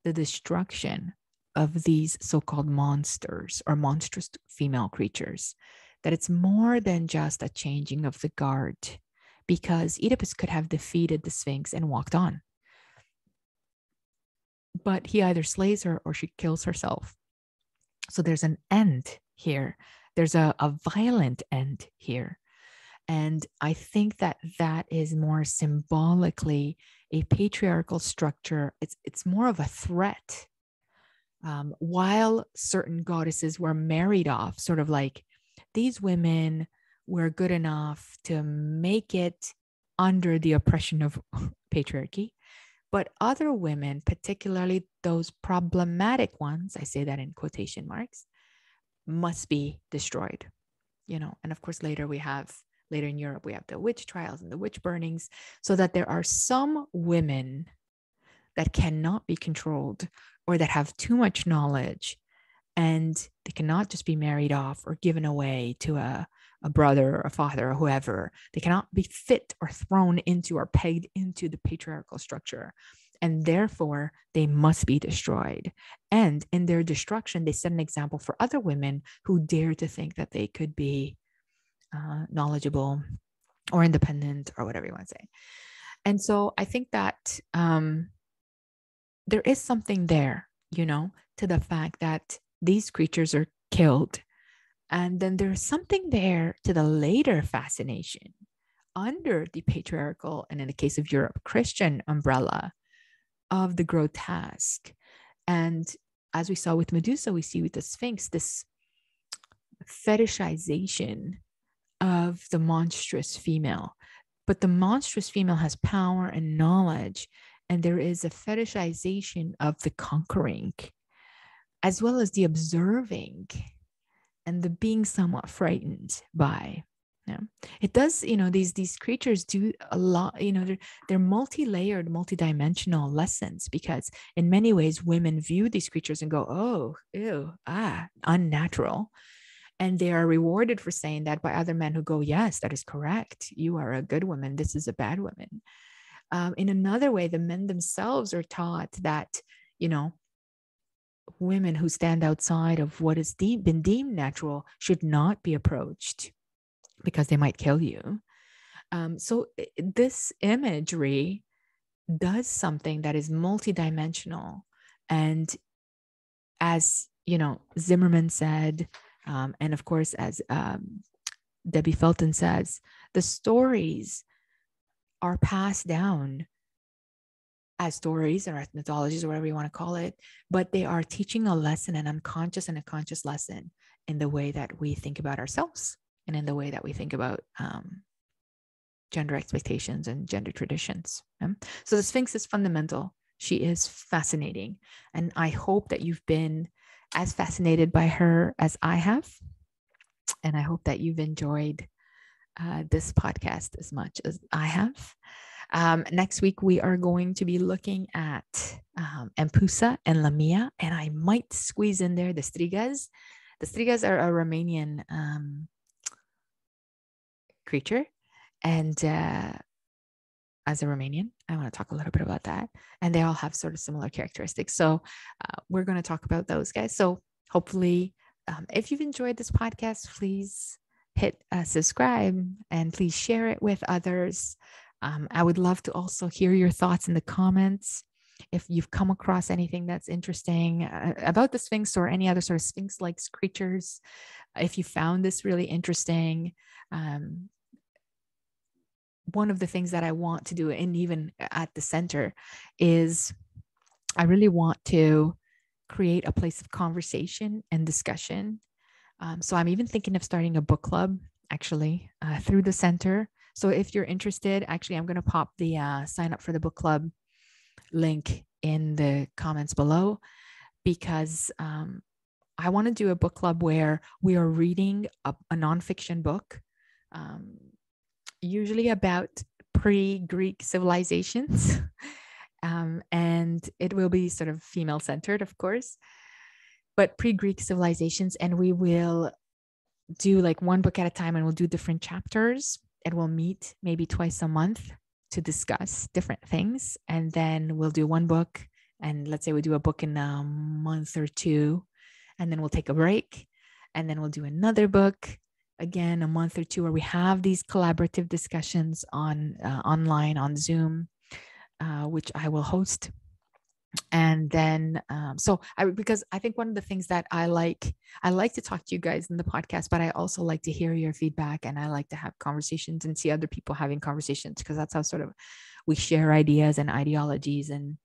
the destruction of these so-called monsters or monstrous female creatures, that it's more than just a changing of the guard, because Oedipus could have defeated the Sphinx and walked on. But he either slays her or she kills herself. So there's an end here. There's a violent end here. And I think that is more symbolically a patriarchal structure. It's more of a threat. While certain goddesses were married off, sort of like these women were good enough to make it under the oppression of patriarchy, but other women, particularly those problematic ones, I say that in quotation marks, must be destroyed. And of course, later in Europe, we have the witch trials and the witch burnings, so that there are some women that cannot be controlled, or that have too much knowledge, and they cannot just be married off or given away to a brother or a father or whoever. They cannot be fit or thrown into or pegged into the patriarchal structure. And therefore, they must be destroyed. And in their destruction, they set an example for other women who dare to think that they could be knowledgeable or independent or whatever you want to say. And so I think that there is something there, to the fact that these creatures are killed. And then there's something there to the later fascination under the patriarchal, and in the case of Europe, Christian umbrella of the grotesque. And as we saw with Medusa, we see with the Sphinx, this fetishization of the monstrous female. But the monstrous female has power and knowledge, and there is a fetishization of the conquering, as well as the observing and the being somewhat frightened by. It does, these creatures do a lot, they're multi-layered, multi-dimensional lessons, because in many ways women view these creatures and go, oh, ew, unnatural. And they are rewarded for saying that by other men who go, yes, that is correct. You are a good woman. This is a bad woman. In another way, the men themselves are taught that, women who stand outside of what has been deemed natural should not be approached because they might kill you. So this imagery does something that is multidimensional. And as, Zimmerman said, and of course, as Debbie Felton says, the stories are passed down as stories or as mythologies or whatever you want to call it, but they are teaching a lesson, an unconscious and a conscious lesson in the way that we think about ourselves and in the way that we think about gender expectations and gender traditions. So the Sphinx is fundamental. She is fascinating. And I hope that you've been as fascinated by her as I have. And I hope that you've enjoyed this podcast as much as I have. Next week, we are going to be looking at Empusa and Lamia, and I might squeeze in there the Strigas. The Strigas are a Romanian creature. And as a Romanian, I want to talk a little bit about that. And they all have sort of similar characteristics. So we're going to talk about those guys. So hopefully, if you've enjoyed this podcast, please hit subscribe and please share it with others. I would love to also hear your thoughts in the comments. If you've come across anything that's interesting about the Sphinx or any other sort of Sphinx-like creatures, if you found this really interesting, one of the things that I want to do, and even at the center, is I really want to create a place of conversation and discussion. So I'm even thinking of starting a book club, actually, through the center. So if you're interested, actually, I'm going to pop the sign up for the book club link in the comments below, because I want to do a book club where we are reading a nonfiction book, usually about pre-Greek civilizations. And it will be sort of female-centered, of course, but pre-Greek civilizations. And we will do like one book at a time, and we'll do different chapters, and we'll meet maybe twice a month to discuss different things. And then we'll do one book, and let's say we do a book in a month or two, and then we'll take a break, and then we'll do another book again a month or two, where we have these collaborative discussions on online on Zoom, which I will host. And then because I think one of the things that I like to talk to you guys in the podcast, but I also like to hear your feedback, and I like to have conversations and see other people having conversations, because that's how sort of we share ideas and ideologies and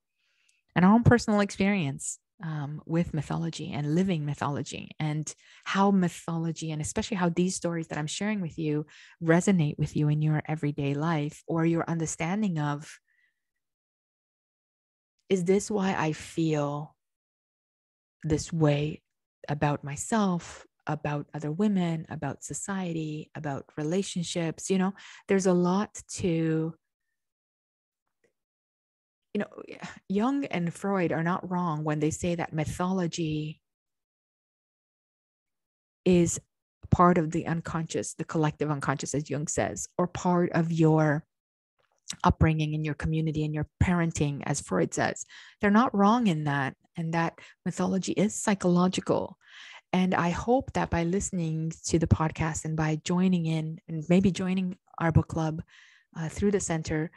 our own personal experience with mythology and living mythology, and how mythology, and especially how these stories that I'm sharing with you, resonate with you in your everyday life, or your understanding of, is this why I feel this way about myself, about other women, about society, about relationships? There's a lot to, Jung and Freud are not wrong when they say that mythology is part of the unconscious, the collective unconscious, as Jung says, or part of your upbringing in your community and your parenting, as Freud says. They're not wrong in that, and that mythology is psychological. And I hope that by listening to the podcast and by joining in and maybe joining our book club through the center,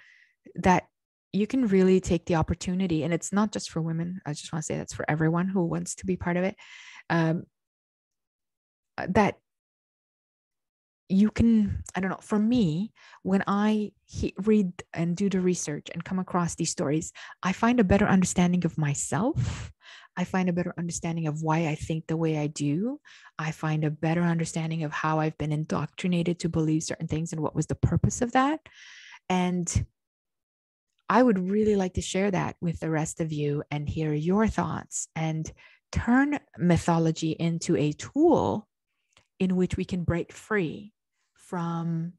that you can really take the opportunity, and it's not just for women. I just want to say that's for everyone who wants to be part of it, that you can, I don't know, for me, when I read and do the research and come across these stories, I find a better understanding of myself. I find a better understanding of why I think the way I do. I find a better understanding of how I've been indoctrinated to believe certain things and what was the purpose of that. And I would really like to share that with the rest of you and hear your thoughts, and turn mythology into a tool in which we can break free from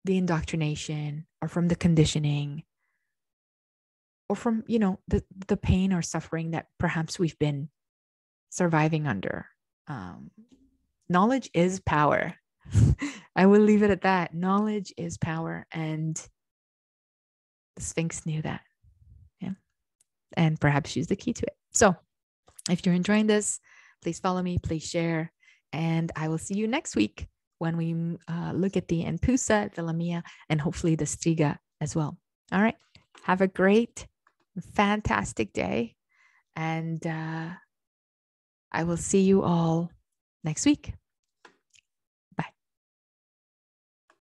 the indoctrination, or from the conditioning, or from, the pain or suffering that perhaps we've been surviving under knowledge is power. I will leave it at that. Knowledge is power. And the Sphinx knew that. Yeah. And perhaps she's the key to it. So if you're enjoying this, please follow me, please share. And I will see you next week when we look at the Enpusa, the Lamia, and hopefully the Striga as well. All right. Have a great, fantastic day. And I will see you all next week.